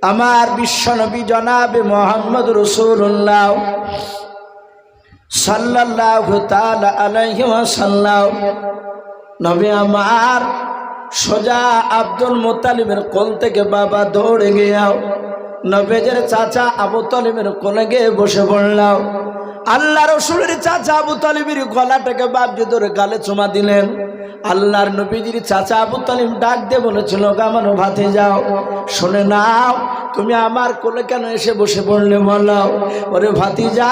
আমার বিশ্বনবী জনাবে মুহাম্মদ রাসূলুল্লাহ সাল্লাল্লাহু তাআলা আলাইহি ওয়াসাল্লাম নবী আমার সোজা আব্দুল মুত্তালিবের কোল থেকে বাবা দৌড়ে গিয়াও নবীর চাচা আবু তালিবের কোলে গিয়ে বসে পড়লাম। আল্লাহ রসুলের চাচা আবু তালিবের গলাটাকে বাপজি ধরে গালে চুমা দিলেন। আল্লাহর নবীজির চাচা আবু তালিব ডাক দিয়ে বলেছিল, আমার ভাতে যাও, শুনে নাও তুমি আমার কোলে কেন এসে বসে পড়লে বলো। ওরে ভাতিজা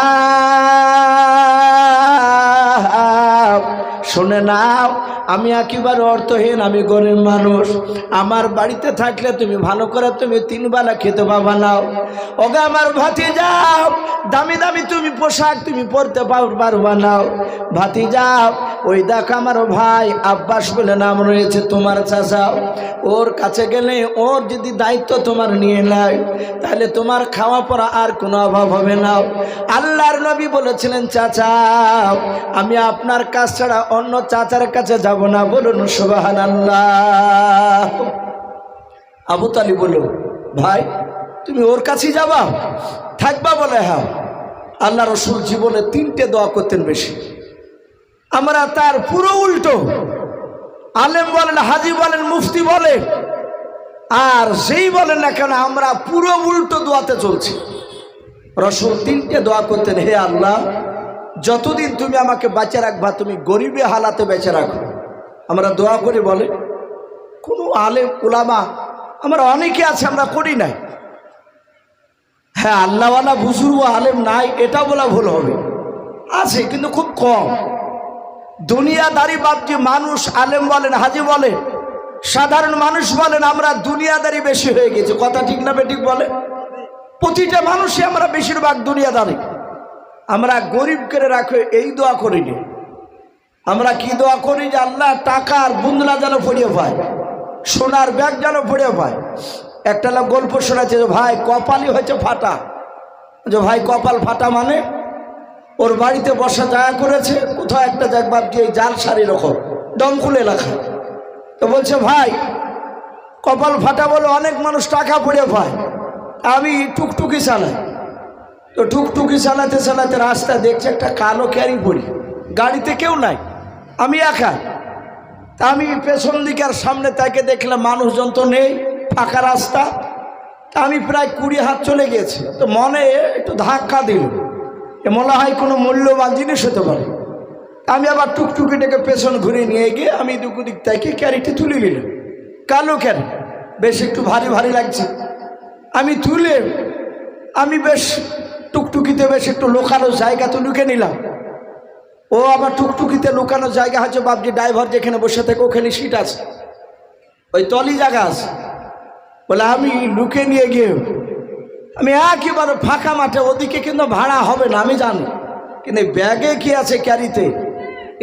শুনে নাও, আমি একেবারে অর্থহীন, আমি গরিব মানুষ। আমার বাড়িতে থাকলে তুমি ভালো করে তুমি 3 বেলা খেতে পাবা নাও। ওকে আমার ভাতিজা দামি দামি তুমি পোশাক তুমি পরতে পারবা নাও। ভাতিজা ওই দেখ আমার ভাই আব্বাস বলে নাম রয়েছে তোমার চাচা, ওর কাছে গেলে ওর যদি দায়িত্ব তোমার নিয়ে নেয় তাহলে তোমার খাওয়া পড়া আর কোনো অভাব হবে না। আল্লাহর নবী বলেছিলেন, চাচা আমি আপনার কাছ ছাড়া অন্য চাচার কাছে যাব না, বলুন সুবহানাল্লাহ। আবু তালিব বলল, ভাই তুমি ওর কাছেই যাবা থাকবা? বলে হ্যাঁ। আল্লাহ রসুল জীবনে 3টে দোয়া করতেন বেশি, আমরা তার পুরো উল্টো। আলেম বলেন, হাজি বলেন, মুফতি বলে, আর যেই বলেন না কেন আমরা পুরো উল্টো দোয়াতে চলছি। রসুল 3টে দোয়া করতেন, হে আল্লাহ যতদিন তুমি আমাকে বেঁচে রাখবা তুমি গরিবে হালাতে বেঁচে রাখো। আমরা দোয়া করি বলে, কোনো আলেম উলামা আমরা অনেকে আছে আমরা করি নাই। হ্যাঁ আল্লাহওয়ালা বুজুর্গ আলেম নাই এটা বলা ভুল হবে, আছে কিন্তু খুব কম। দুনিয়াদারি বাপজি মানুষ, আলেম বলেন, হাজি বলেন, সাধারণ মানুষ বলেন, আমরা দুনিয়াদারি বেশি হয়ে গেছে। কথা ঠিক না বেঠিক বলে? প্রতিটা মানুষই আমরা বেশিরভাগ দুনিয়াদারি। আমরা গরিব করে রাখে এই দোয়া করিনি। আমরা কি দোয়া করি যে আল্লাহ টাকার বুন্দলা যেন পড়িয়ে পায়, সোনার ব্যাগ যেন পড়িয়ে পায়। একটা লোক গল্প শোনাচ্ছে যে ভাই কপালই হয়েছে ফাটা। যে ভাই কপাল ফাটা মানে ওর বাড়িতে বসা জায়গা করেছে কোথাও একটা জায়গা বাপজি এই জাল সারি রকম দমকুল এলাকা। তো বলছে ভাই কপাল ফাটা বলে অনেক মানুষ টাকা পড়ে পায়, আমি টুকটুকি চালাই। তো টুকটুকি চালাতে চালাতে রাস্তা দেখছে একটা কালো ক্যারি পড়ি, গাড়িতে কেউ নাই, আমি একা। তা আমি পেছন দিকে আর সামনে তাকে দেখলাম মানুষজন তো নেই, ফাঁকা রাস্তা। তা আমি প্রায় 20 হাত চলে গেছি। তো মনে একটু ধাক্কা দিল, মনে হয় কোনো মূল্যবান জিনিস হতে পারে। আমি আবার টুকটুকিটাকে পেছন ঘুরে নিয়ে গিয়ে আমি দুদিক থেকে ক্যারিটি তুলে নিলাম। কালো ক্যারি, বেশ একটু ভারী ভারী লাগছে। আমি তুলে আমি বেশ টুকটুকিতে বেশ একটু লোকানো জায়গা তো লুকে নিলাম। ও আবার টুকটুকিতে লুকানো জায়গা হচ্ছে বাপজি ড্রাইভার যেখানে বসে থাকে ওখানে সিট আছে, ওই তলি জায়গা আছে। বলে আমি লুকে নিয়ে গিয়ে আমি একেবারে ফাঁকা মাঠে, ওদিকে কিন্তু ভাড়া হবে না আমি জানি, কিন্তু ব্যাগে কি আছে ক্যারিতে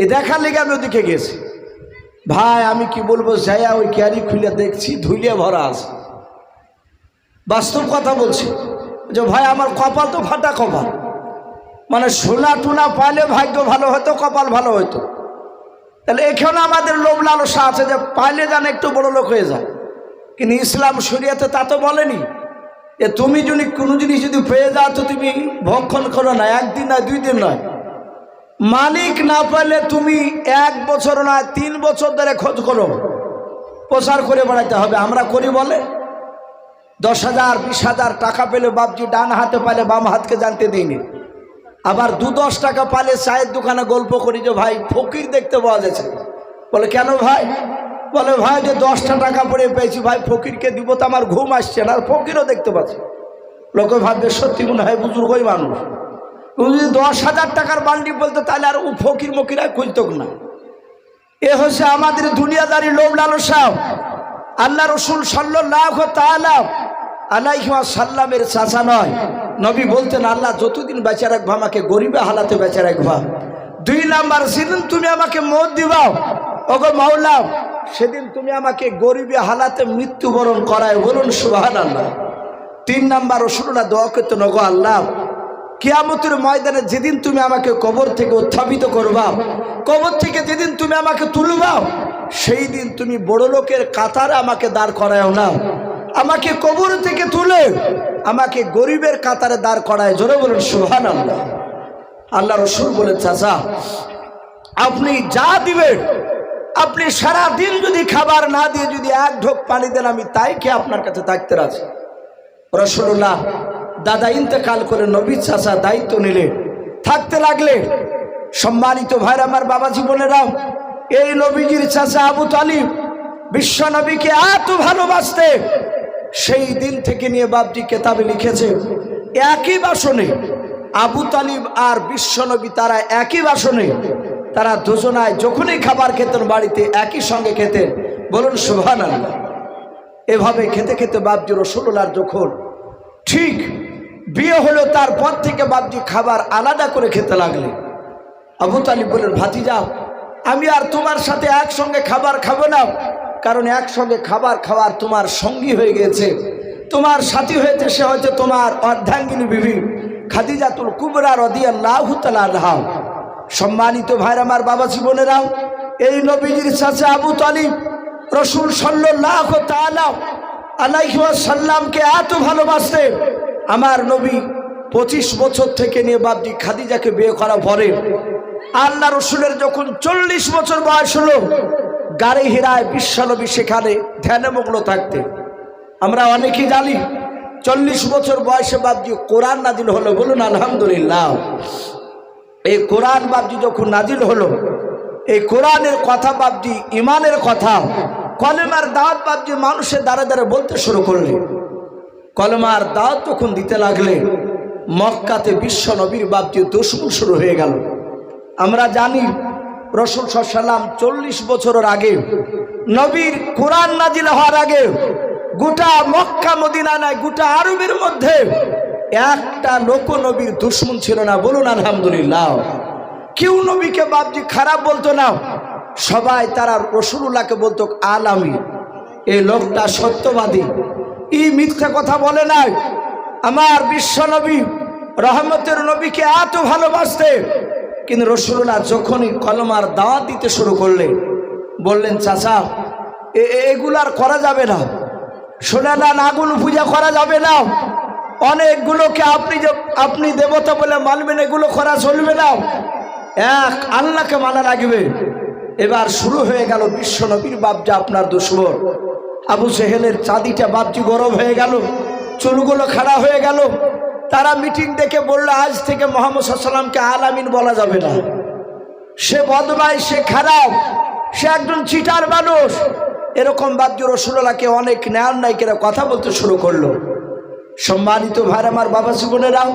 এ দেখার লেগে আমি ওদিকে গেছি। ভাই আমি কি বলবো, যাইয়া ওই ক্যারি খুলে দেখছি ধুলিয়ে ভরা আছে। বাস্তব কথা বলছি যে ভাই আমার কপাল তো ফাটা কপাল, মানে সোনা টুনা পাইলে ভাগ্য ভালো হতো, কপাল ভালো হতো। তাহলে এখানে আমাদের লোভ লালসা আছে যে পাইলে যেন একটু বড় লোক হয়ে যায়, কিন্তু ইসলাম শরিয়াতে তা তো বলেনি যে তুমি যদি কোনো জিনিস যদি পেয়ে যাও তো তুমি ভক্ষণ করো না, 1 দিন নয় 2 দিন নয়, মালিক না পাইলে তুমি 1 বছর নয় 3 বছর ধরে খোঁজ করো, প্রচার করে বেড়াইতে হবে। আমরা করি বলে 10,000 20,000 টাকা পেলে বাপজি ডান হাতে পাইলে বাম হাতকে জানতে দিইনি। আবার 2-10 টাকা পাইলে চায়ের দোকানে গল্প করি যে ভাই ফকির দেখতে পাওয়া যাচ্ছে। বলে কেন ভাই? বলে ভাই যে 10টা টাকা পড়ে পেয়েছি ভাই ফকিরকে দিব তো আমার ঘুম আসছে না, আর ফকিরও দেখতে পাচ্ছি। লোকে ভাববে সত্যি মনে হয় বুজুর্গই মানুষ। যদি 10,000 টাকার বান্ডি বলতো তাহলে আর ও ফকির মকিরা খুঁজত না। এ হচ্ছে আমাদের দুনিয়াদারি লোভ লালসা। আল্লাহ রসুল সাল্লাল্লাহু তাআলা আলাইহি ওয়াসাল্লামের চাচা নয়, নবী বলতেন আল্লাহ যতদিন বেঁচে রাখবা আমাকে গরিবে হালাতে বেঁচে রাখবা। 2 নাম্বার সেদিন তুমি আমাকে মত দিবাও ওগো মাওলা, সেদিন তুমি আমাকে গরিবে হালাতে মৃত্যুবরণ করায়, বলুন সুবহানাল্লাহ। 3 নাম্বার রাসূলুল্লাহ দোয়া করতেন, ওগো আল্লাহ কিয়ামতের ময়দানে যেদিন তুমি আমাকে কবর থেকে উত্থাপিত করবা, কবর থেকে যেদিন তুমি আমাকে তুলবা, সেই দিন তুমি বড় লোকের কাতারে আমাকে দাঁড় করায়ও না, আমাকে কবর থেকে তুলে আমাকে গরিবের কাতারে দাঁড় করায়। জোরে বলুন সুবহানাল্লাহ। আল্লাহ রসুল বলেন, চাচা আপনি যা দিবেন, আপনি সারা দিন যদি খাবার না দিয়ে যদি এক ঢোক পানি দেন, আমি তাই খেয়ে আপনার কাছে থাকতে রাজি। রাসূলুল্লাহ দাদা ইন্তেকাল করে নবীর চাচা দায়িত্ব নিলে থাকতে লাগলে। সম্মানিত ভাইরা আমার, বাবা জীবনেরাও, এই নবীজির চাচা আবু তালিব বিশ্ব নবীকে এত ভালোবাসতে, সেই দিন থেকে নিয়ে বাপজি কেতাবে লিখেছে, একই বাসনে আবু তালিব আর বিশ্ব নবী তারা একই বাসনে, তারা দুজনায় যখনই খাবার খেতেন বাড়িতে একই সঙ্গে খেতেন। বলুন সুবহানাল্লাহ। এভাবে খেতে খেতে বাপজি রাসূলুল্লাহর যখন ঠিক বিয়ে হলো, তারপর থেকে বাপজি খাবার আলাদা করে খেতে লাগলে। আবু তালিব বললেন, ভাতিজা আমি আর তোমার সাথে একসঙ্গে খাবার খাবো না, কারণ একসঙ্গে খাবার খাওয়ার তোমার সঙ্গী হয়ে গেছে, তোমার সাথী হয়েছে, সে হচ্ছে তোমার অর্ধাঙ্গিনী বিবি খাদিজাতুল কুবরা রাদিয়াল্লাহু তাআলা আনহা। সম্মানিত ভাইরা আমার, বাবা জীবনেরাও, এই নবীজির চাচা আবু তালিব রাসূল সাল্লাল্লাহু তাআলা আলাইহি ওয়াসাল্লামকে এত ভালোবাসতে, আমার নবী 25 বছর থেকে নিয়ে বাপজি খাদিজাকে বিয়ে করা পরে আল্লাহ রসুলের যখন 40 বছর বয়স হলো, গাড়ি হিরায় বিশ্বনবী সেখানে ধ্যানে মগ্ন থাকতে। আমরা অনেকেই জানি 40 বছর বয়সে বাপজি কোরআন নাজিল হলো। বলুন আলহামদুলিল্লাহ। এই কোরআন বাপজি যখন নাজিল হলো, এই কোরআনের কথা বাপজি ইমানের কথা, কলেমার দাওয়াত বাপজি মানুষের দ্বারা দ্বারা বলতে শুরু করলে। কলেমার দাওয়াত তখন দিতে লাগলে, মক্কাতে বিশ্ব নবীর বাপজি দুশমন শুরু হয়ে গেল। আমরা জানি রাসূল সাল্লাল্লাহু আলাইহি ওয়াসাল্লাম 40 বছরের আগে, নবীর কোরআন নাজিল হওয়ার আগে, গোটা মক্কা মদিনা নয়, গোটা আরবের মধ্যে একটা লোক নবীর দুশমন ছিল না। বলুন আলহামদুলিল্লাহ। কেউ নবীকে বাপজি খারাপ বলতো না, সবাই তারা রাসূলুল্লাহকে বলতো আলামী, এই লোকটা সত্যবাদী, এই মিথ্যা কথা বলে নাই। আমার বিশ্ব নবী রহমতের নবীকে এত ভালোবাসতে, কিন্তু রাসূলুল্লাহ যখনই কলমার দাওয়াত দিতে শুরু করলেন, বললেন, চাচা এগুলার করা যাবে না, সোনাদান আগুন পূজা করা যাবে না, অনেকগুলোকে আপনি দেবতা বলে মানবেন, এগুলো করা চলবে না, এক আল্লাহকে মানা লাগবে। এবার শুরু হয়ে গেল বিশ্ব নবীর বাপজা আপনার দুশমন আবু জেহেলের চাঁদিটা বাপজি গরম হয়ে গেল, চুলগুলো খাড়া হয়ে গেল। তারা মিটিং ডেকে বলল, আজ থেকে মুহাম্মদ সাল্লাল্লাহু আলাইহি ওয়াসাল্লামকে আলামিন বলা যাবে না, সে বদমাই, সে খারাপ, সে একজন চিটার মানুষ। এরকম বাপজি রাসূলুল্লাহকে অনেক ন্যায়নায়িকেরা কথা বলতে শুরু করলো। সম্মানিত ভাইরা আমার, বাবা জীবনেরাও,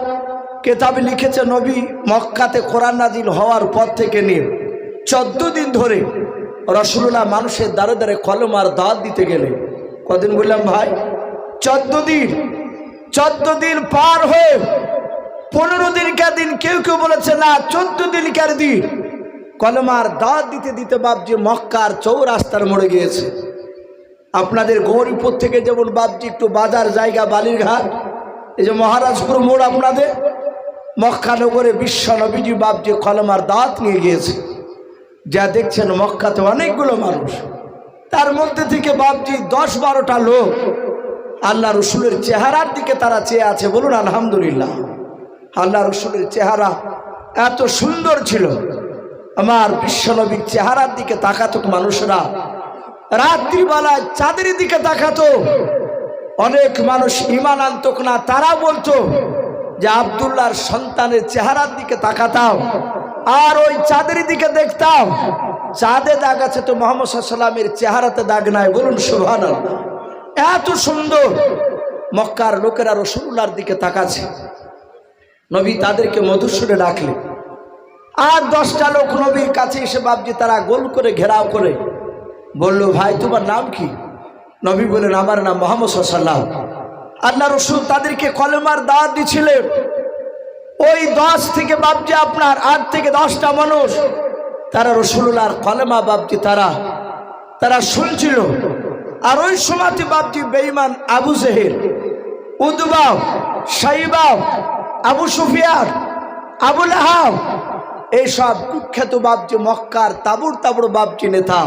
কেতাবে লিখেছে নবী মক্কাতে কোরআন নাজিল হওয়ার পর থেকে নিয়ে 14 দিন ধরে রাসূলুল্লাহ মানুষের দ্বারে দ্বারে কলমার দাওয়াত দিতে গেলে। কদিন বললাম ভাই? 14 দিন। 14 দিন পার হয়ে 15 দিনকার দিন, কেউ কেউ বলেছে না 14 দিনকার দিন, কলমার দাওয়াত দিতে দিতে বাপজি মক্কার চৌরাস্তার মোড়ে গিয়েছে। আপনাদের গৌরীপুর থেকে যেমন বাপজি একটু বাজার জায়গা, বালিরঘাট, এই যে মহারাজপুর মোড়, আপনাদের মক্কানগরে বিশ্ব নবীজি বাপজি কলমার দাওয়াত নিয়ে গিয়েছে। যা দেখছেন মক্কাতে অনেকগুলো মানুষ, তার মধ্যে থেকে বাপজি 10-12টা লোক আল্লাহ রসুলের চেহারার দিকে তারা চেয়ে আছে। বলুন আলহামদুলিল্লাহ। আল্লাহ রসুলের চেহারা এত সুন্দর ছিল, আমার বিশ্বনবীর চেহারার দিকে তাকাতো মানুষরা, রাত্রিবেলায় চাঁদের দিকে তাকাতো। অনেক মানুষ ঈমান আনত না, তারা বলতো যে আব্দুল্লাহর সন্তানের চেহারার দিকে তাকাতাম আর ওই চাঁদের দিকে দেখতাম, চাঁদে দাগ আছে তো মুহাম্মদ সাল্লাল্লাহু আলাইহি ওয়াসাল্লামের চেহারাতে দাগ নাই। বলুন সুবহানাল্লাহ। এত সুন্দর মক্কার লোকেরা রাসূলুল্লাহর দিকে তাকাচ্ছে। নবী তাদেরকে মধুর সুরে ডাকলেন, আর 10টা লোক নবীর কাছে এসে বাপজি তারা গোল করে ঘেরাও করে বলল, ভাই তোমার নাম কি? নবী বললেন, আমার নাম মুহাম্মদ সাল্লাল্লাহু আলাইহি ওয়াসাল্লাম। আল্লাহ রসুল তাদেরকে কলেমার দাওয়াত দিছিলেন। ওই 10 থেকে বাপজি আপনার 8 থেকে 10টা মানুষ, তারা রাসূলুল্লাহর কলেমা বাপজি তারা শুনছিল। আর ওই সময়তে বাপজি বেঈমান আবু জেহেল, উতবা, শাইবা, আবু সুফিয়ান, আবু লাহাব, এইসব কুখ্যাত বাপজি মক্কার তাবুর তাবুর বাপজি নেতা,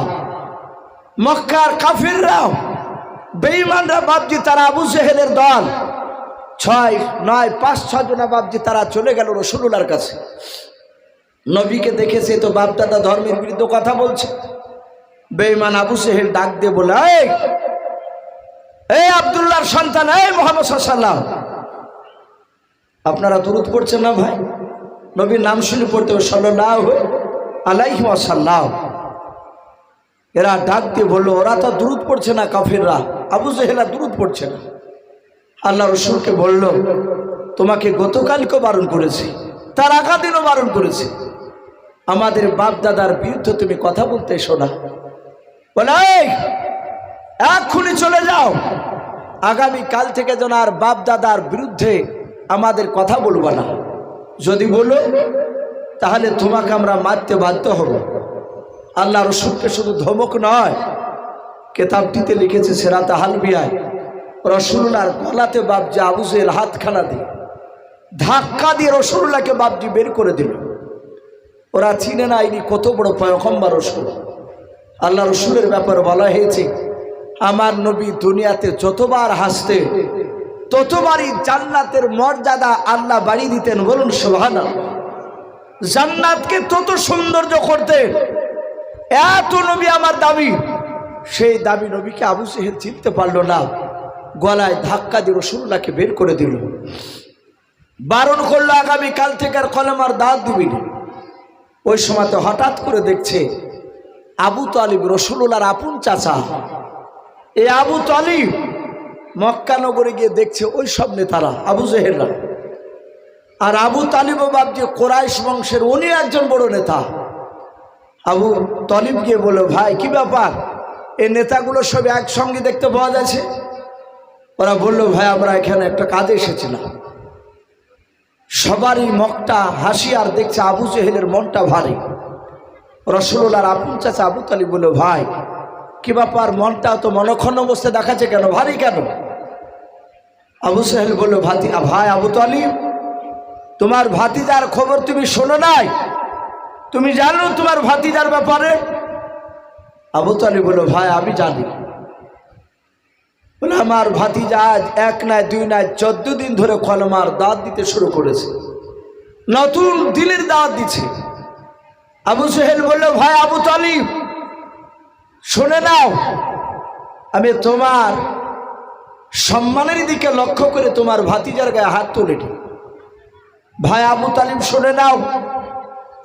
মক্কার কাফিররা, বেঈমানরা বাপজি তারা আবু জেহেলের দল, ছয় নয় 5-6 জনা বাপজি তারা চলে গেল রাসূলুল্লাহর কাছে। নবীকে দেখেছে তো বাপদাদা ধর্মের বিরুদ্ধে কথা বলছে। বেঈমান আবু সেহেল ডাক দিয়ে বলে, এই আব্দুল্লাহর সন্তান, এই মুহাম্মদ সাল্লাল্লাহু, আপনারা দুরূদ পড়ছেন না ভাই? নবীর নাম শুনে পড়তে হবে সাল্লাল্লাহু আলাইহি ওয়াসাল্লাম। এরা ডাক দিয়ে বলল, ওরা তো দুরূদ পড়ছে না, কাফিররা, আবু জেহেলা দুরূদ পড়ছে না। আল্লাহ রসুলকে বলল, তোমাকে গতকালকে বারণ করেছি, তার আগা দিনও বারণ করেছি, আমাদের বাপ দাদার বিরুদ্ধে তুমি কথা বলতে এসো না। বলে, এক্ষুনি চলে যাও, আগামী কাল থেকে যেন আর বাপ দাদার বিরুদ্ধে আমাদের কথা বলবো না, যদি বলো তাহলে তোমাকে আমরা মারতে বাধ্য হব। আল্লাহ রসুলকে শুধু ধমক নয়, কেতাবটিতে লিখেছে সেরাতে হালবিয়ায় রসুল্লাহর গলাতে বাপজি আবু জেহেল হাতখানা দিয়ে ধাক্কা দিয়ে রসুল্লাহকে বাপজি বের করে দিল। ওরা চিনে না ইনি কত বড় পয়গম্বর রসুল। আল্লাহ রসুলের ব্যাপারে বলা হয়েছে, আমার নবী দুনিয়াতে যতবার হাসতে ততবারই জান্নাতের মর্যাদা আল্লাহ বাড়িয়ে দিতেন। বলুন সুবহানাল্লাহ। জান্নাতকে তত সৌন্দর্য করতেন। এত নবী আমার দাবি, সেই দাবি নবীকে আবু জেহেল চিনতে পারল না, গলায় ধাক্কা দিয়ে রাসূলুল্লাহকে বের করে দিল। বারণ করলো, আগামী কাল থেকে আর কলেমার দাওয়াত দিবি না। ওই সময় তো হঠাৎ করে দেখছে আবু তালিব রাসূলুল্লাহর আপন চাচা, এই আবু তালিব মক্কা নগরে গিয়ে দেখছে ওই সব নেতারা আবু জেহেলরা। আর আবু তালিবও বাপজি কোরাইশ বংশের, উনি একজন বড় নেতা। আবু তালিব গিয়ে বলল, ভাই কি ব্যাপার, এই নেতাগুলো সব একসঙ্গে দেখতে পাওয়া যাচ্ছে? ওরা বলল, ভাই আমরা এখানে একটা কাজে এসেছিলাম। সবারই মুখটা হাসি, আর দেখছে আবু জেহেলের মনটা ভারী। রাসূলুল্লাহর আপন চাচা আবু তালিব বলল, ভাই কি ব্যাপার, মনটা তো মনক্ষণ অবস্থায় দেখাচ্ছে কেন, ভারী কেন? আবু জেহেল বলল, ভাই আবু তালিব, তোমার ভাতিজার খবর তুমি শোনো নাই? তুমি জানো তোমার ভাতিজার ব্যাপারে? আবু তালিব বলল, ভাই আমি জানি। বলে, আমার ভাতিজা আজ 1 নয় 2 নয় 14 দিন ধরে কলমার দাওয়াত দিতে শুরু করেছে, নতুন দিনের দাওয়াত দিচ্ছে। আবু জেহেল বলল, ভাই আবু তালিব শুনে নাও, আমি তোমার সম্মানের দিকে লক্ষ্য করে তোমার ভাতিজার গায়ে হাত তুলিনি। ভাই আবু তালিব শুনে নাও,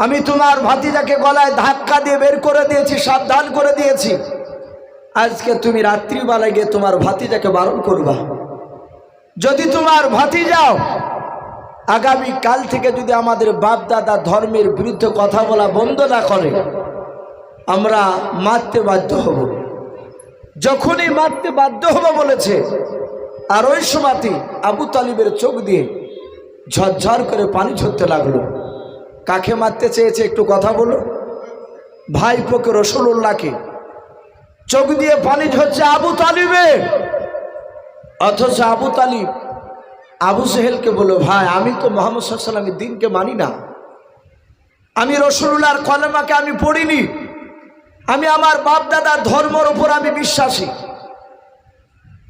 আমি তোমার ভাতিজাকে গলায় ধাক্কা দিয়ে বের করে দিয়েছি, সাবধান করে দিয়েছি। আজকে তুমি রাত্রিবেলায় গিয়ে তোমার ভাতিজাকে বারণ করবা। যদি তোমার ভাতিজাও আগামী কাল থেকে যদি আমাদের বাপ দাদা ধর্মের বিরুদ্ধে কথা বলা বন্ধ না করে, আমরা মারতে বাধ্য হব। যখনই মারতে বাধ্য হব বলেছে, আর ওই সময়তে আবু তালিবের চোখ দিয়ে ঝরঝর করে পানি ঝরতে লাগলো। কাকে মারতে চেয়েছে একটু কথা বলো? ভাইপোকে রাসূলুল্লাহকে। চোখ দিয়ে পানি ঝরছে আবু তালিবের। অথচ আবু তালিব আবু জেহেলকে বলল, ভাই আমি তো মুহাম্মদ সাল্লাল্লাহু আলাইহি ওয়াসাল্লামের দ্বীনকে মানি না, আমি রাসূলুল্লাহর কলেমাকে আমি পড়িনি, আমি আমার বাপ দাদার ধর্মের উপর আমি বিশ্বাসী।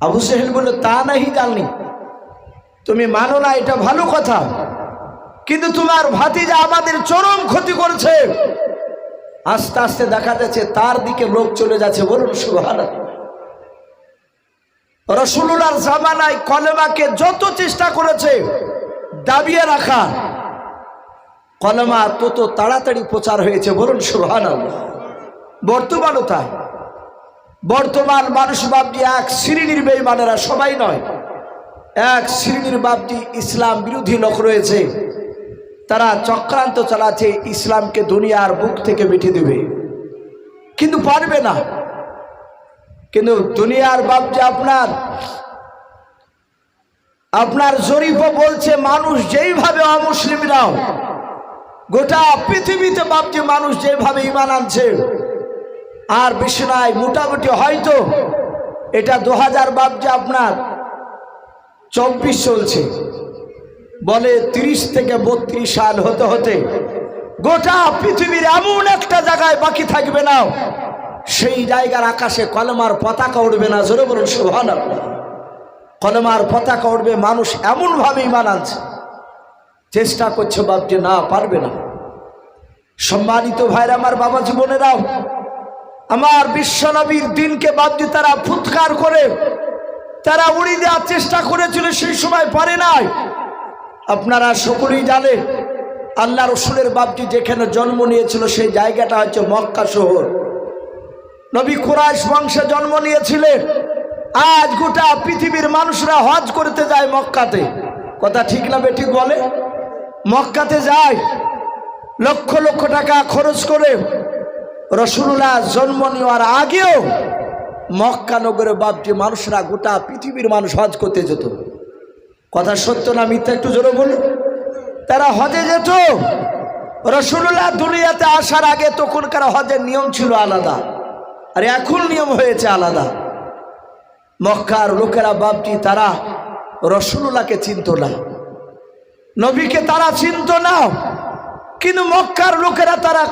আবু জেহেল বলল, তা নাহি জানি, তুমি মানো না এটা ভালো কথা, কিন্তু তোমার ভাতিজা আমাদের চরম ক্ষতি করেছে। আস্তে আস্তে দেখা যাচ্ছে তার দিকে লোক চলে যাচ্ছে। বলুন সুবহানাল্লাহ। রাসূলুল্লাহর জামানায় কলেমাকে যত চেষ্টা করেছে দাবিয়ে রাখা, কলেমা তত তাড়াতাড়ি প্রচার হয়েছে। বলুন সুবহানাল্লাহ। বর্তমানও তাই। বর্তমান মানুষ বাপজি এক শ্রেণীর বেঈমানেরা, সবাই নয়, এক শ্রেণীর বাপজি ইসলাম বিরোধী লোক রয়েছে, তারা চক্রান্ত চালাচ্ছে ইসলামকে দুনিয়ার বুক থেকে মিটিয়ে দেবে, কিন্তু পারবে না। কিন্তু দুনিয়ার বাপজি আপনার জরিপও বলছে, মানুষ যেইভাবে অমুসলিমরাও গোটা পৃথিবীতে বাপজি মানুষ যেভাবে ঈমান আনছে, আর বেশি নাই, মোটামুটি হয়তো এটা 2000 বাপজি আপনার 24 চলছে, বলে 30 থেকে 32 সাল হতে হতে গোটা পৃথিবীর এমন একটা জায়গায় বাকি থাকবে না, সেই জায়গার আকাশে কলেমার পতাকা উঠবে না। জোরে বলুন সুবহানাল্লাহ। কলেমার পতাকা উঠবে, মানুষ এমনভাবে ঈমান আনছে, চেষ্টা করছে বাপজি, না পারবে না। সম্মানিত ভাইরা আমার, বাবা জীবনেরাও, আমার বিশ্বনবীর দিনকে বাপজি তারা ফুৎকার করে তারা উড়িয়ে দেওয়ার চেষ্টা করেছিল, সেই সময় পারে নাই। আপনারা সকলেই জানেন আল্লাহ রসুলের বাপজি যেখানে জন্ম নিয়েছিল সেই জায়গাটা হচ্ছে মক্কা শহর। নবী কুরাইশ বংশে জন্ম নিয়েছিলেন। আজ গোটা পৃথিবীর মানুষরা হজ করতে যায় মক্কাতে, কথা ঠিক না বেঠিক বলে? মক্কাতে যায় লক্ষ লক্ষ টাকা খরচ করে। রাসূলুল্লাহ জন্ম নেওয়ার আগেও মক্কা নগরে বাপজি মানুষরা, গোটা পৃথিবীর মানুষ হজ করতে যেত। কথা সত্য না মিথ্যা একটু জোরে বলুন? তারা হজে যেত। রাসূলুল্লাহ দুনিয়াতে আসার আগে তখনকার হজের নিয়ম ছিল আলাদা, আর এখন নিয়ম হয়েছে আলাদা। মক্কার লোকেরা বাপজি তারা রাসূলুল্লাহকে চিনত না, নবীকে তারা চিনত না, কিন্তু মক্কার লোকেরা তারা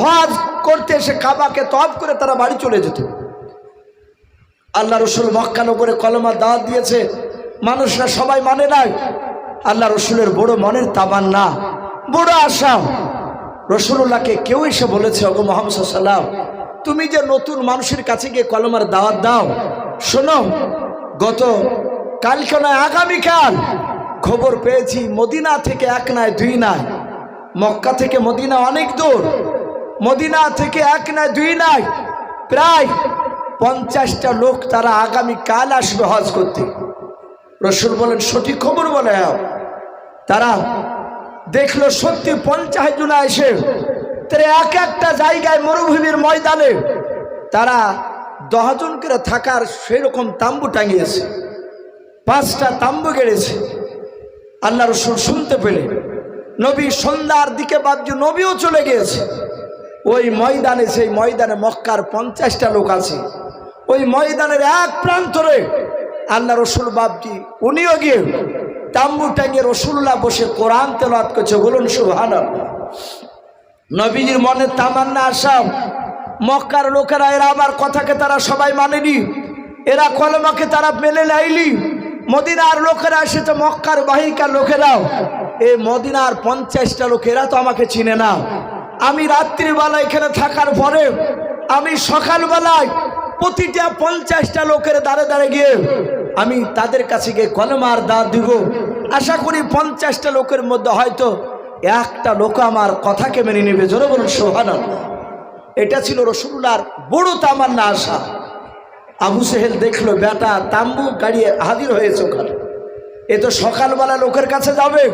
হজ করতে এসে কাবাকে তওয়াফ করে তারা বাড়ি চলে যেত। আল্লাহ রসুল মক্কা নগরে কলেমার দাওয়াত দিয়েছে, মানুষরা সবাই মানে নাই। আল্লাহ রসুলের বড় মনের তামান্না, বড় আশা। রাসূলুল্লাহকে কেউ এসে বলেছে, ওগো মুহাম্মদ সাল্লাল্লাহু আলাইহি ওয়াসাল্লাম, তুমি যে নতুন মানুষের কাছে গিয়ে কলেমার দাওয়াত দাও, শোনো, গত কালকে নয় আগামীকাল খবর পেয়েছি মদিনা থেকে এক নয় দুই নয়, মক্কা থেকে মদিনা অনেক দূর, মদিনা থেকে এক নয় দুই নয় প্রায় 50টা লোক তারা আগামীকাল আসবে হজ করতে। রাসূল বলেন, সঠিক খবর বলে? তারা দেখলো সত্যি 50 জন এসে তারা এক একটা জায়গায় মরুভূমির ময়দানে তারা 10 জন করে থাকার সেরকম তাম্বু টাঙিয়েছে, 5টা তাম্বু গেড়েছে। আল্লাহ রসুল শুনতে পেলে নবী সন্ধ্যার দিকে বাপজি নবীও চলে গিয়েছে ওই ময়দানে। সেই ময়দানে মক্কার 50টা লোক আছে। ওই ময়দানের এক প্রান্তরে আল্লাহ রসুল বাপজি উনিও গিয়ে তাম্বু টাঙিয়ে রাসূলুল্লাহ বসে কোরআন তেলাওয়াত করছে। বলুন সুবহানাল্লাহ। নবীজির মনে তামান্না আশা, মক্কার লোকেরা এরা আমার কথাকে তারা সবাই মানেনি, এরা কলেমাকে তারা মেনে নেয়নি। মদিনার লোকেরা এসেছে, মক্কার বাহিকার লোকেরাও, এই মদিনার 50টা লোক এরা তো আমাকে চিনে না। আমি রাত্রিবেলা এখানে থাকার পরে আমি সকালবেলায় প্রতিটা 50টা লোকের দাঁড়ে দাঁড়ে গিয়ে আমি তাদের কাছে গিয়ে কলেমার দাওয়াত দিব। আশা করি 50টা লোকের মধ্যে হয়তো একটা লোক আমার কথাকে মেনে নেবে। জোরে বলুন সুবহানাল্লাহ। এটা ছিল রাসূলুল্লাহর বড় তামান্না আশা। আবু সেহেল দেখলো বেটা তাম্বু গাড়িয়ে হাজির হয়েছে ওখানে, এ তো সকালবেলা লোকের কাছে যাবে।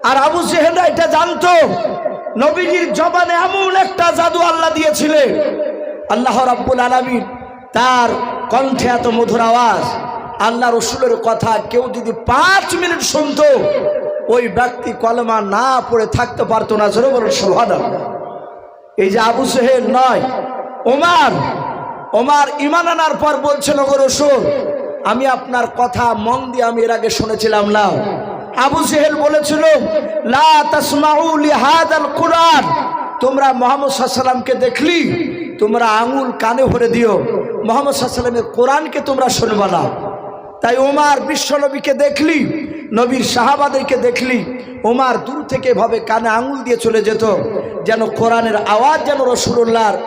আর আবু সেহেলরা এটা জানতো নবীজির জবানে এমন একটা জাদু আল্লাহ দিয়েছিলেন, আল্লাহ রাব্বুল আলামিন তার কণ্ঠে এত মধুর আওয়াজ, আল্লাহ রসুলের কথা কেউ যদি 5 মিনিট শুনতো ওই ব্যক্তি কলেমা না পড়ে থাকতে পারতো না। জোরে বলুন সুবহানাল্লাহ। এই যে আবু সেহেল নয়, ওমর ঈমান আনার পর বলছিল, গো রাসূল, আমি আপনার কথা মন দিয়ে আমি এর আগে শুনেছিলাম না। আবু সেহেল বলেছিল, লা তাসমাউ লিহাদাল কুরআন, তোমরা মুহাম্মদ সাল্লাল্লাহু আলাইহি ওয়াসাল্লামকে দেখলি তোমরা আঙুল কানে ভরে দিও, মুহাম্মদ সাল্লাল্লাহু আলাইহি ওয়াসাল্লামের কোরআনকে তোমরা শুনবা না। তাই ওমর বিশ্বনবীকে দেখলি, নবীর সাহাবাদেরকে দেখলি, ওমর দূর থেকে এভাবে কানে আঙুল দিয়ে চলে যেত, যেন কোরআনের আওয়াজ যেন রাসূলুল্লাহর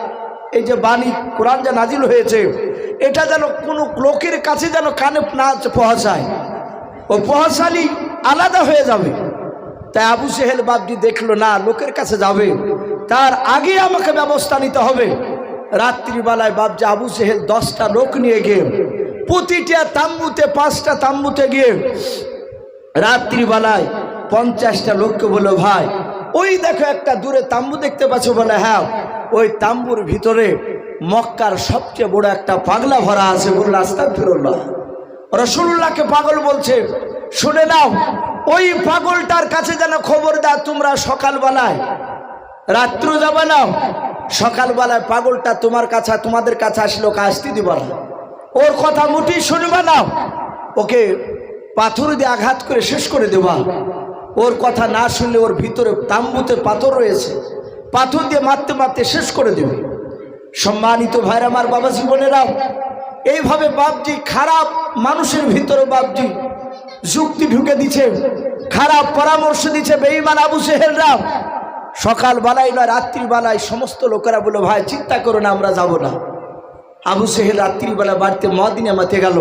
এই যে বাণী কোরআন যা নাজিল হয়েছে এটা যেন কোনো লোকের কাছে যেন কানে না পৌঁছায়, ও পৌঁছালি আলাদা হয়ে যাবে। তাই আবু সেহেল বাপজি দেখলো না, লোকের কাছে যাবে তার আগে আমাকে ব্যবস্থা নিতে হবে। রাত্রিবেলায় বাপজি আবু সেহেল 10টা লোক নিয়ে গিয়ে প্রতিটা তাম্বুতে 5টা তাম্বুতে গিয়ে রাত্রিবেলায় 50টা লোককে বলল, ভাই ওই দেখো একটা দূরে তাম্বু দেখতে পাচ্ছ? বলে হ্যাঁ, ওই তাম্বুর ভিতরে মক্কার সবচেয়ে বড় একটা পাগলা ভরা আছে। বলল আস্তাগফিরুল্লাহ। রাসূলুল্লাহকে পাগল বলছে, শুনে নাও, ওই পাগলটার কাছে যেন খবর দাও তোমরা সকালবেলায়, রাত্র যাবে না, সকালবেলায় পাগলটা তোমার কাছে তোমাদের কাছে আসলে ওকে আসতে দিবা না, ওর কথা মুঠি শুনবে না, ওকে পাথর দিয়ে আঘাত করে শেষ করে দেবা। ওর কথা না শুনলে ওর ভিতরে তাম্বুতে পাথর রয়েছে, পাথর দিয়ে মারতে মারতে শেষ করে দেবে। সম্মানিত ভাইরা আমার, বাবা জীবনেরাও, এইভাবে বাপজি খারাপ মানুষের ভিতরে বাপজি যুক্তি ঢুকে দিচ্ছে, খারাপ পরামর্শ দিচ্ছে বেঈমান আবু সেহেলরা। সকালবেলায় নয় রাত্রিবেলায় সমস্ত লোকেরা বলে ভাই চিন্তা করো না, আমরা যাব না। আবু সেহেল রাত্রিবেলা বাড়িতে মদিনা মাতে গেল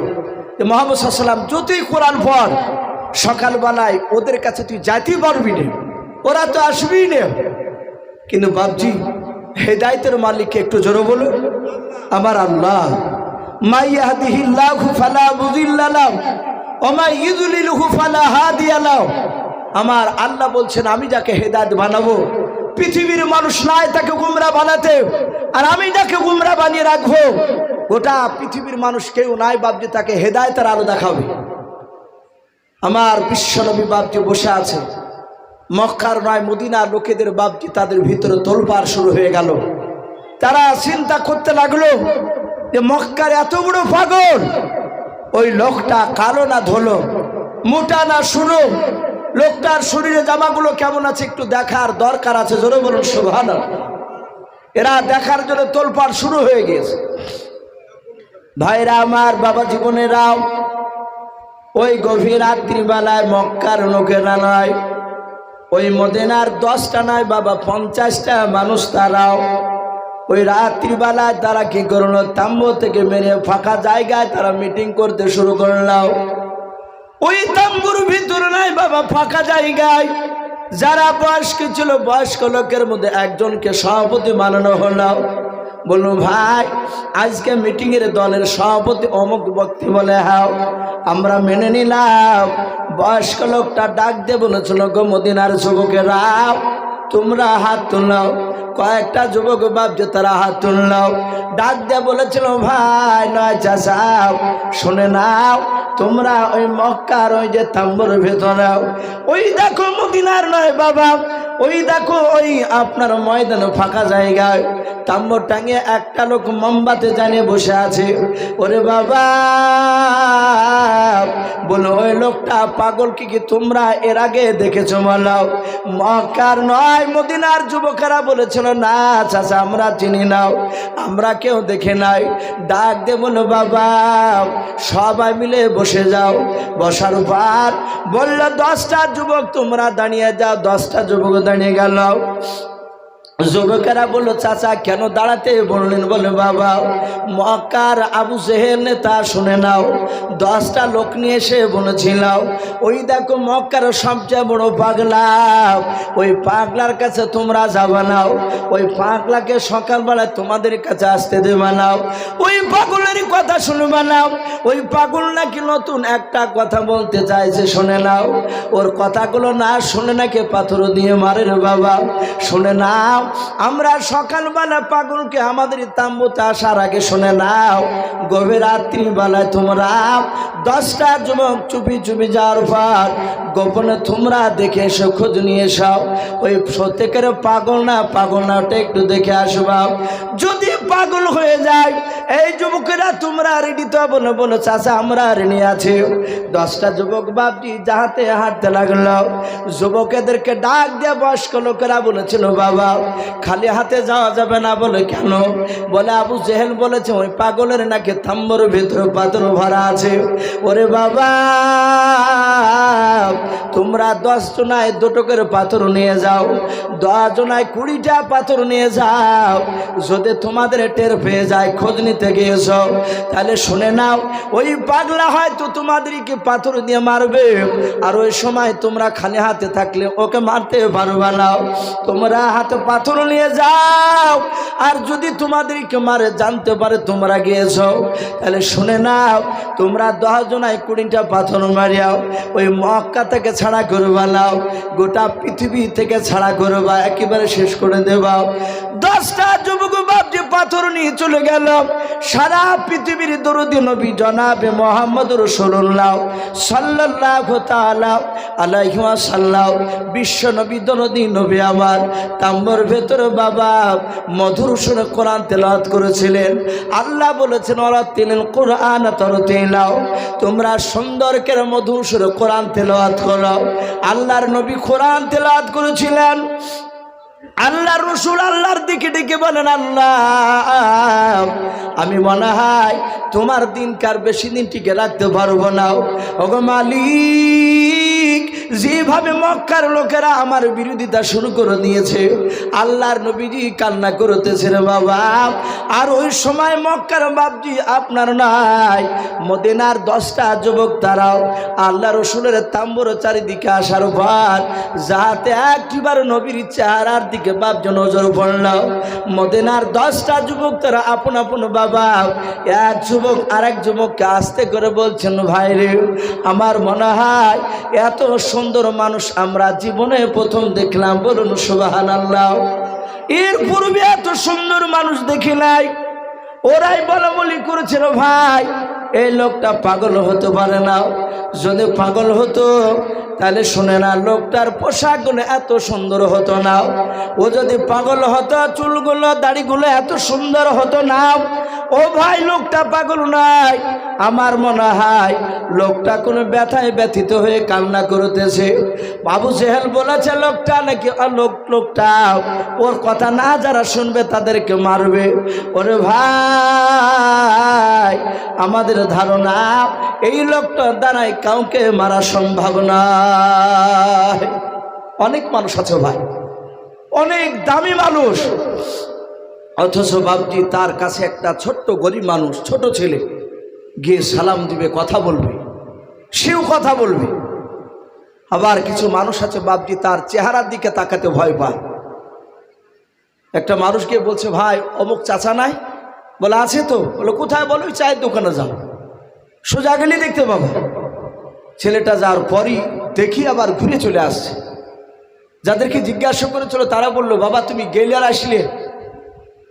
যে মুহাম্মদ সাল্লাল্লাহু আলাইহি ওয়াসাল্লাম যতই কোরআন পড় সকালবেলায় ওদের কাছে তুই যাইতেই পারবি না, ওরা তো আসবেই না। কিন্তু বাপজি হেদায়েতের মালিককে একটু জোরে বলো আমার আল্লাহ। মাই ইয়াহদিহিল্লাহু ফালা মুদিল্লা লাহু ওয়া মাই ইউদ্লিলহু ফালা হাদিয়া লাহু। আমার আল্লাহ বলছেন আমি যাকে হেদায়েত বানাবো পৃথিবীর মানুষ নাই তাকে গুমরা বানাতে, আর আমি যাকে গুমরা বানিয়ে রাখবো গোটা পৃথিবীর মানুষ কেউ নাই বাপজি তাকে হেদায়েতের আলো দেখাবে। আমার বিশ্বনবী বাপজি বসে আছে, মক্কার নয় মদিনার লোকেদের বাপজি তাদের ভিতরে তোলপাড় শুরু হয়ে গেল। তারা চিন্তা করতে লাগলো যে মক্কার এত বড় পাগল, ওই লোকটা কালো না ধুলো, মোটা না সরু, লোকটার শরীরে জামাগুলো কেমন আছে একটু দেখার দরকার আছে, জোরে বলুন সুবহানাল্লাহ। এরা দেখার জন্য তোলপাড় শুরু হয়ে গেছে। ভাইরা আমার, বাবা জীবনেরাও, ওই গভীর রাত্রিবেলায় মক্কার লোকেরা নয়, ওই মদিনার 10টা নয় বাবা 50টা মানুষ তারাও ওই রাত্রিবেলায় তারা কি করলো, তাম্বু থেকে মেরে ফাঁকা জায়গায় তারা মিটিং করতে শুরু করলো। ওই তাম্বুর ভিতরে নাই বাবা ফাঁকা জায়গায় যারা বয়স্ক ছিল বয়স্ক লোকের মধ্যে একজনকে সভাপতি বানানো হলো। বললো ভাই আজকে মিটিংয়ের দলের সভাপতি অমুক ব্যক্তি বলে হ্যাঁ আমরা মেনে নিলাম। বয়স্ক লোকটা ডাক দিয়ে বলেছিল গো মদিনার যুবকেরা তোমরা হাত তুললাও। কয়েকটা যুবক ভাবছে তারা হাত তুললাও, ডাক দিয়ে বলেছিল ভাই নয় চাচা শুনে নাও, তোমরা ওই মক্কার ওই যে তাম্বুর ভেতরে ওই দেখো মদিনার নয় বাবা, ওই দেখো ওই আপনার ময়দানে ফাঁকা জায়গায় তাম্বুর টাঙিয়ে একটা লোক মোমবাতি জ্বালিয়ে বসে আছে। ওরে বাবা বলো ওই লোকটা পাগল কি তোমরা এর আগে দেখেছো বলো? মক্কার নয় মদিনার যুবকেরা বলেছিল না চাচা আমরা চিনি নাও, আমরা কেউ দেখে নাই। ডাক দে বলো বাবা সবাই মিলে বসে যাও। বসার পর বলল 10টা যুবক তোমরা দাঁড়িয়ে যাও। 10টা যুবক দাঁড়িয়ে গেল। যুবকেরা বলল চাচা কেন দাঁড়াতে বললেন? বলে বাবা মক্কার আবু জেহেল নেতা শুনে নাও, 10টা লোক নিয়ে এসে বলেছিল ওই দেখো মক্কার সবচেয়ে বড় পাগলা, ওই পাগলার কাছে তোমরা যাবা নাও, ওই পাগলাকে সকালবেলা তোমাদের কাছে আসতে দেবা নাও, ওই পাগলের কথা শুনবা নাও। ওই পাগল নাকি নতুন একটা কথা বলতে চাইছে শুনে নাও, ওর কথাগুলো না শুনে নাকি পাথর দিয়ে মারে রে বাবা। শুনে নাও আমরা সকালবেলা পাগলকে আমাদের তাম্বুতে আসার আগে শুনে নাও গভীর রাত্রিবেলায় তোমরা 10টা যুবক চুপি চুপি যাওয়ার পর গোপনে তোমরা দেখে এসো, খোঁজ নিয়ে এসো ওই সত্যিকার পাগল না ওটা একটু দেখে আসবা। যদি পাগল হয়ে যায় এই যুবকেরা তোমরা রেডি তো বলো? বলো চাচা আমরা রেডি আছি। 10টা যুবক বাপটি যাহাতে হাঁটতে লাগলো। যুবকেদেরকে ডাক দিয়ে বয়স্ক লোকেরা বলেছিল বাবা খালি হাতে যাওয়া যাবে না। বলে কেন? বলে আবু জেহেল বলেছে ওই পাগলের নাকি তাম্বুর ভিতরে পাথর ভরা আছে। ওরে বাবা তোমরা 10 জনায় 2টো করে পাথর নিয়ে যাও, 10 জনায় 20টা পাথর নিয়ে যাও। যদি তোমাদের টের পেয়ে যায় খোঁজ নিতে গিয়েছ তাহলে শুনে নাও ওই পাগলা হয়তো তোমাদেরকে পাথর দিয়ে মারবে, আর ওই সময় তোমরা খালি হাতে থাকলে ওকে মারতে পারবে না। তোমরা হাতে পাথর নিয়ে যাও, আর যদি তোমাদেরকে মারে জানতে পারে তোমরা গিয়েছ তাহলে শুনে নাও তোমরা 10 জনায় 20টা পাথর মারিয়াও ওই মক্কা থেকে ছাড়া করবা নাও, গোটা পৃথিবী থেকে ছাড়া করবা, একেবারে শেষ করে দেবা। 10টা যুবক বাপজি পাথর নিয়ে চলে গেল। সারা পৃথিবীর দরদি নবী জনাবে মুহাম্মদ রাসূলুল্লাহ সাল্লাল্লাহু তাআলা আলাইহি ওয়াসাল্লাম বিশ্ব নবী দরদি নবী আমার তাম্বুর ভেতরে বাবা মধুর সুরে কোরআন তেলাওয়াত করেছিলেন। আল্লাহ বলেছেন ওয়ারাতিল কোরআন তারতিলাও, তোমরা সুন্দর করে মধুর সুরে কোরআন তেলাওয়াত করো। আল্লাহর নবী কোরআন তেলাওয়াত করেছিলেন। আল্লাহ রসুল আল্লাহর দিকে ডেকে বলেন, আল্লাহ আমি মনে হয় তোমার দিনকার বেশি দিন টিকে রাখতে পারবো না। ওগো মালিক, যেভাবে মক্কার লোকেরা আমার বিরোধিতা শুরু করে দিয়েছে, আল্লাহর নবীজি কান্না করতেছে রে বাবা। আর ওই সময় মক্কার বাপজি আপনার নাই, মদিনার 10টা যুবক তারাও আল্লাহ রসুলের তাম্বুর চারিদিকে আসার পর যাতে একবার নবীর চেহারার দিকে বাপজি নজর পড়ল। মদিনার 10টা যুবক তারা আপন আপন বাবা, এক যুবক আরেক যুবককে আস্তে করে বলছেন, ভাই রে, আমার মনে হয় এত সুন্দর মানুষ আমরা জীবনে প্রথম দেখলাম। বলুন সুবহানাল্লাহ। এর পূর্বে এত সুন্দর মানুষ দেখি নাই। ওরাই বলাবলি করেছিল, ভাই এই লোকটা পাগল হতে পারে না। যদি পাগল হতো তাহলে শুনে না, লোকটার পোশাকগুলো এত সুন্দর হতো না। ও যদি পাগল হতো, চুলগুলো দাড়িগুলো এত সুন্দর হতো না। ও ভাই, লোকটা পাগল নাই। আমার মনে হয় লোকটা কোনো ব্যথায় ব্যথিত হয়ে কান্না করতেছে। আবু জেহেল বলেছে লোকটা নাকি লোকটা ওর কথা না যারা শুনবে তাদেরকে মারবে। ওরে ভাই, আমাদের ধারণা এই লোকটার দ্বারাই কাউকে মারা সম্ভব না। অনেক মানুষ আছে ভাই, অনেক দামি মানুষ, অথচ বাপজি তার কাছে একটা ছোট্ট গরিব মানুষ, ছোট ছেলে গিয়ে সালাম দিবে, কথা বলবে, সেও কথা বলবে। আবার কিছু মানুষ আছে বাপজি তার চেহারার দিকে তাকাতে ভয় পায়। একটা মানুষকে বলছে, ভাই অমুক চাচা নাই? বলে আছে তো। বলে কোথায়? বলো চায়ের দোকানে যাও, সোজা গেলে দেখতে পাবো। ছেলেটা যাওয়ার পরই দেখি আবার ঘুরে চলে আসছে। যাদেরকে জিজ্ঞাসা করেছিল তারা বলল, বাবা তুমি গেলে আর আসলে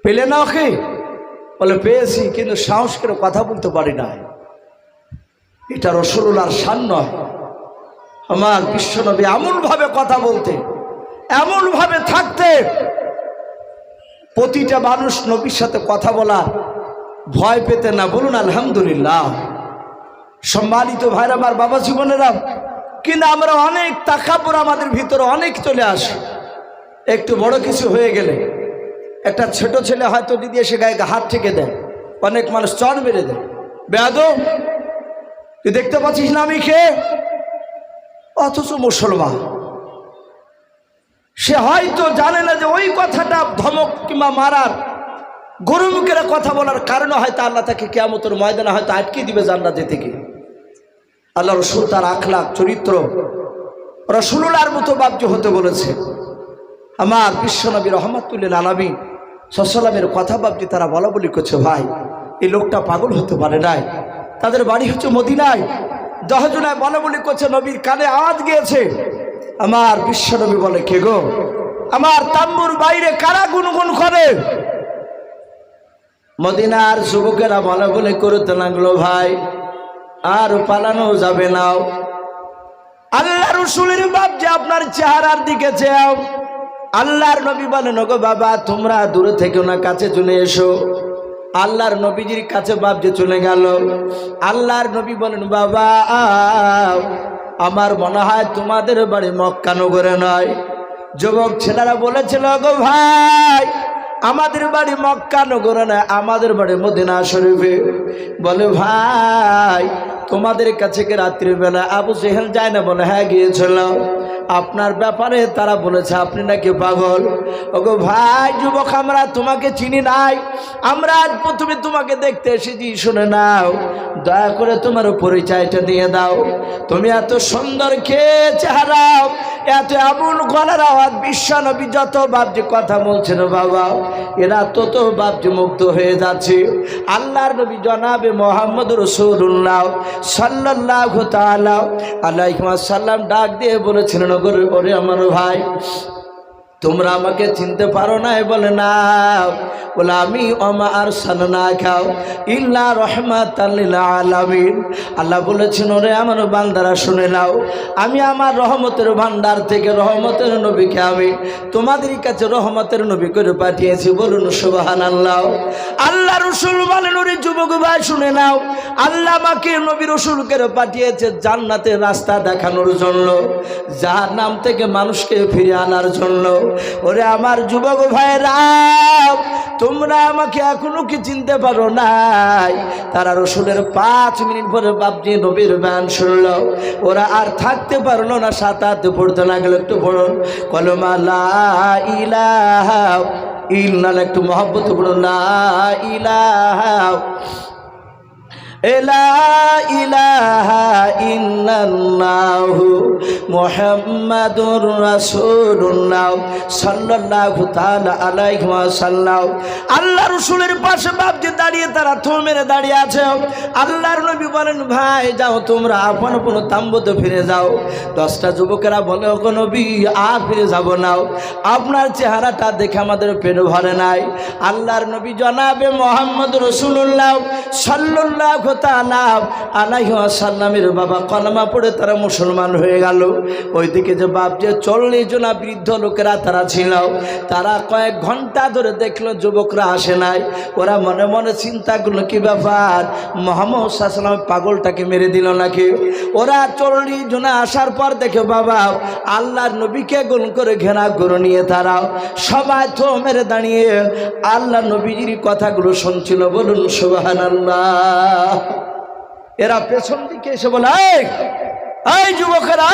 পেলে না ওকে? বলে পেয়েছি, কিন্তু সাহস করে কথা বলতে পারি না। এটা রাসূলুল্লাহর শান নয়। আমার বিশ্বনবী এমনভাবে কথা বলতে, এমনভাবে থাকতে, প্রতিটা মানুষ নবীর সাথে কথা বলার ভয় পেতে না। বলুন আলহামদুলিল্লাহ। সম্মানিত ভাইরা, আমার বাবা জীবনেরা, কিন্তু আমরা অনেক তাকাব্বুর আমাদের ভিতরে অনেক চলে আসে। একটু বড় কিছু হয়ে গেলে একটা ছোট ছেলে হয়তো যদি এসে গায়ে হাত থেকে দেয়, অনেক মানুষ চড় মেরে দেয়, বেয়াদব তুই দেখতে পাচ্ছিস না আমি খেয়ে? অথচ মুসলমান সে হয়তো জানে না যে ওই কথাটা ধমক কিংবা মারার, গরু মুখের কথা বলার কারণে হয়তো আল্লাহ তাকে কিয়ামতের ময়দানে হয়তো আটকে দিবে জান্নাতে থেকে। আল্লাহ রসুল তার আখলাক চরিত্র রাসূলুল্লাহর মতো বাপজি হতে বলেছে। আমার বিশ্বনবী রহমাতুল্লিল আলামিন সাল্লামের কথা বাপজি তারা বলা বলি করছে, ভাই এই লোকটা পাগল হতে পারে নাই। তাদের বাড়ি হচ্ছে মদিনায়। 10 জনায় বলা বলি করছে, নবীর কানে আওয়াজ গিয়েছে। আমার বিশ্বনবী বলে, কে গো? আমার তাম্বুর বাইরে কারা গুনগুন করে? মদিনার যুবকেরা বলা বলে করতে লাগলো, ভাই আর পালানো যাবে না। আল্লাহ রসুলের বাপ যে আপনার চেহারার দিকে চেয়াও। আল্লাহর নবী বলেন, ওগো বাবা তোমরা দূরে থেকেও না, কাছে চলে এসো। আল্লাহর নবীজির কাছে বাপ যে চলে গেল। আল্লাহর নবী বলেন, বাবা আমার মনে হয় তোমাদের বাড়ি মক্কা নগরে নয়। যুবক ছেলেরা বলেছিল, ওগো ভাই আমাদের বাড়ি মক্কা নগরে নয়, আমাদের বাড়ি মদিনা শরীফে। বলে, ভাই তোমাদের কাছে কি রাত্রিবেলা আবু জেহেল যায় না? বলে, হ্যাঁ গিয়েছিল। আপনার ব্যাপারে তারা বলেছে আপনি নাকি পাগল। ওগো ভাই যুবক, আমরা তোমাকে চিনি নাই, আমরা আজ প্রথমে তোমাকে দেখতে এসেছি। শুনে নাও, দয়া করে তোমার পরিচয়টা দিয়ে দাও। তুমি এত সুন্দর খেয়ে চেহারা, এত এমন গলার আওয়াজ, বিশ্বনবী যত বাপজি কথা বলছেন বাবা, এরা তত বাপজি মুক্ত হয়ে যাচ্ছে। আল্লাহর নবী জনাবে মোহাম্মদ রাসূলুল্লাহ সাল্লাল্লাহু তাআলা আলাইহি ওয়াসাল্লাম ডাক দিয়ে বলেছিলেন, ওরে আমার ভাই তোমরা আমাকে চিনতে পারো না? বলে না। বলে, আমি ওমা আরসালনাকা ইল্লা রাহমাতাল লিল আলামিন। আল্লাহ বলেছেন, ওরে আমার বান্দারা শুনে নাও, আমি আমার রহমতের ভান্ডার থেকে রহমতের নবীকে আমি তোমাদের কাছে রহমতের নবী করে পাঠিয়েছি। বলুন সুবহানাল্লাহ। আল্লাহ রসুল বলেন, ওরে যুবক ভাই শুনে নাও, আল্লাহ আমাকে নবী রসুল করে পাঠিয়েছে জান্নাতের রাস্তা দেখানোর জন্য, জাহান্নাম থেকে মানুষকে ফিরিয়ে আনার জন্য। ওরে আমার যুবক ভাইরা, তোমরা আমাকে এখনো কি চিনতে পারো নাই? তারা রসুলের 5 মিনিট পরে বাপজি নবীর গান শুনল। ওরা আর থাকতে পারলো না, 7 পড়তে লাগলো। একটু পড়ুন কলমা লা ইলাহা ইল্লাল্লাহ, একটু মহব্বত পড়ুন লা ইলাহা ইলাহা ইল্লাল্লাহু মুহাম্মাদুর রাসূলুল্লাহ সাল্লাল্লাহু তাআলা আলাইহি ওয়াসাল্লাম। আল্লাহ রাসূলের পাশে বাপজি দাঁড়িয়ে তারা থম মেরে দাঁড়িয়ে আছে। আল্লাহর নবী বলেন, ভাই যাও তোমরা আপন আপন তাম্বুতে ফিরে যাও। 10টা যুবকেরা বলে, ওগো নবী আর ফিরে যাব না, আপনার চেহারাটা দেখে আমাদের পেট ভরে নাই। আল্লাহর নবী জনাবে মুহাম্মদ রাসূলুল্লাহ সাল্লাল্লাহু তাআলা আলাইহি ওয়াসাল্লামের বাবা কলমা পড়ে তারা মুসলমান হয়ে গেল। ওইদিকে যে বাপ যে 40 জন বৃদ্ধ লোকেরা তারা ছিল, তারা কয়েক ঘন্টা ধরে দেখলো যুবকরা আসে নাই। ওরা মনে মনে চিন্তা করলো, কি ব্যাপার, মুহাম্মদ সাল্লাল্লাহু আলাইহি ওয়াসাল্লাম পাগলটাকে মেরে দিল নাকি? ওরা 40 জন আসার পর দেখে বাবা আল্লাহর নবীকে গোল করে ঘেরা করে নিয়ে তারা সবাই থো মেরে দাঁড়িয়ে আল্লাহ নবীজির কথাগুলো শুনছিল। বলুন সুবহানাল্লাহ। এরা পেছন দিকে এসে বলে, এই যুবকেরা,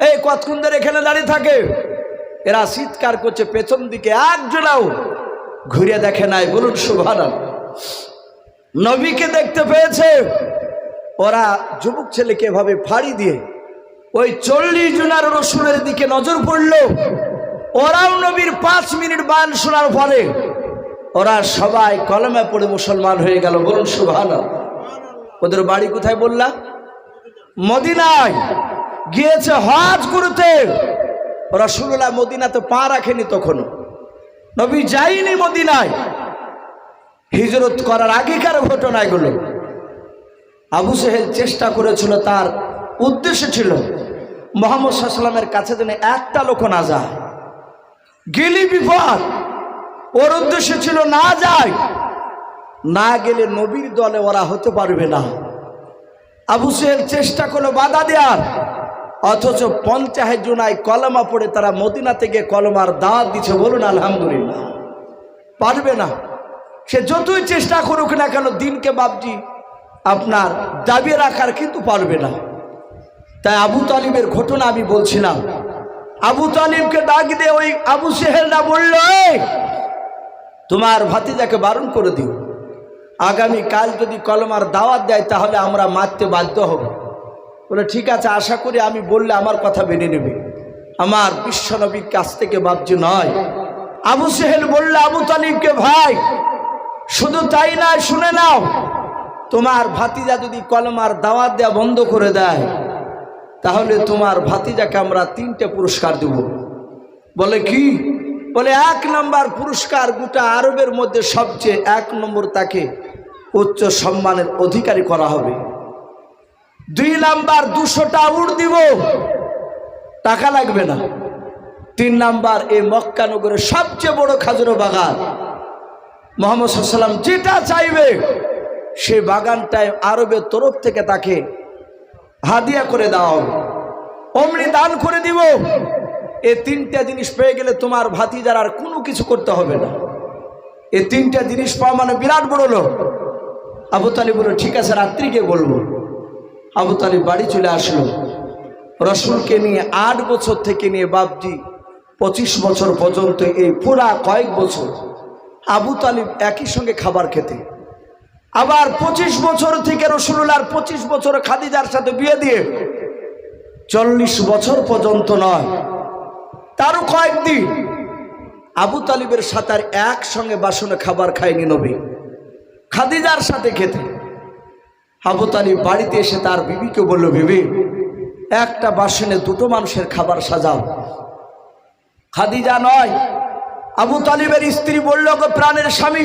এই কতক্ষণ ধরে এখানে দাঁড়িয়ে থাকে? এরা চিৎকার করছে, পেছন দিকে একজনাও ঘুরে দেখে নাই। বলুন সুবহানাল্লাহ। নবীকে দেখতে পেয়েছে। ওরা যুবক ছেলেকে এভাবে ফাড়ি দিয়ে ওই 40 জনের রসুলের দিকে নজর পড়ল। ওরাও নবীর 5 মিনিট বয়ান শোনার পরে ওরা সবাই কলমা পড়ে মুসলমান হয়ে গেল। বলুন সুবহানাল্লাহ। ওদের বাড়ি কোথায় বললাম? মদিনায়। গিয়েছে হজ করতে। রাসূলুল্লাহ মদিনাতে পা রাখেনি তখনও, নবী যায়নি মদিনায়। হিজরত করার আগেকার ঘটনা এগুলো। আবু জেহেল চেষ্টা করেছিল, তার উদ্দেশ্য ছিল মুহাম্মদ সাল্লাল্লাহু আলাইহি ওয়াসাল্লামের কাছে যেন একটা লোক না যায়, গেলি বিপদ। ওর উদ্দেশ্য ছিল না যায়, না গেলে নবীর দলে ওরা হতে পারবে না। আবু জেহেল চেষ্টা করলো বাধা দেওয়ার, অথচ 50 জনায় কলমা পড়ে তারা মদিনা থেকে কলমার দাওয়াত দিচ্ছে। বলুন আলহামদুলিল্লাহ। পারবে না, সে যতই চেষ্টা করুক না কেন দিনকে বাপজি আপনার দাবি রাখার কিন্তু পারবে না। তাই আবু তালিবের ঘটনা আমি বলছিলাম। আবু তালিবকে ডাক দিয়ে ওই আবু জেহেলরা বলল, তোমার ভাতিজাকে বারণ করে দিও, আগামী কাল যদি কলমার দাওয়াত দেয় তাহলে আমরা মারতে বাধ্য হব। বলে ঠিক আছে, আশা করি আমি বললে আমার কথা মেনে নেবে, আমার বিশ্বনবীর কাছ থেকে বাপজি নয়। আবু জেহেল বলল আবু তালিবকে, ভাই শুধু তাই নয়, শুনে নাও, তোমার ভাতিজা যদি কলমার দাওয়াত দেওয়া বন্ধ করে দেয় তাহলে তোমার ভাতিজাকে আমরা 3টে পুরস্কার দেব। বলে কি? বলে 1 নম্বর পুরস্কার, গোটা আরবের মধ্যে সবচেয়ে 1 নম্বর তাকে উচ্চ সম্মানের অধিকারী করা হবে। 2 নাম্বার 200টা উট দিব, টাকা লাগবে না। 3 নাম্বার এই মক্কা নগরের সবচেয়ে বড় খাজুর বাগান, মুহাম্মদ সাল্লাল্লাহু আলাইহি ওয়াসাল্লাম যেটা চাইবে সেই বাগানটায় আরবের তরফ থেকে তাকে হাদিয়া করে দেওয়া হবে, অমনি দান করে দিব। এই 3টা জিনিস পেয়ে গেলে তোমার ভাতিজার আর কোনো কিছু করতে হবে না। এই 3টা জিনিস পাওয়া মানে বিরাট বড় লোক। আবু তালিব বলল ঠিক আছে, রাত্রিকে বলবো। আবু তালিব বাড়ি চলে আসলো। রসুলকে নিয়ে 8 বছর থেকে নিয়ে বাপজি 25 বছর পর্যন্ত, এই পুরা কয়েক বছর আবু তালিব একই সঙ্গে খাবার খেতে। আবার 25 বছর থেকে রাসূলুল্লাহর 25 বছর খাদিজার সাথে বিয়ে দিয়ে 40 বছর পর্যন্ত নয়, তারও কয়েকদিন আবু তালিবের সাথে আর একসঙ্গে বাসনে খাবার খায়নি নবী, খাদিজার সাথে খেতে। আবু তালিব বাড়িতে এসে তার বিবিকে বলল, বিবি একটা বাসনে 2টো মানুষের খাবার সাজাও। খাদিজা নয়, আবু তালিবের স্ত্রী বলল, প্রাণের স্বামী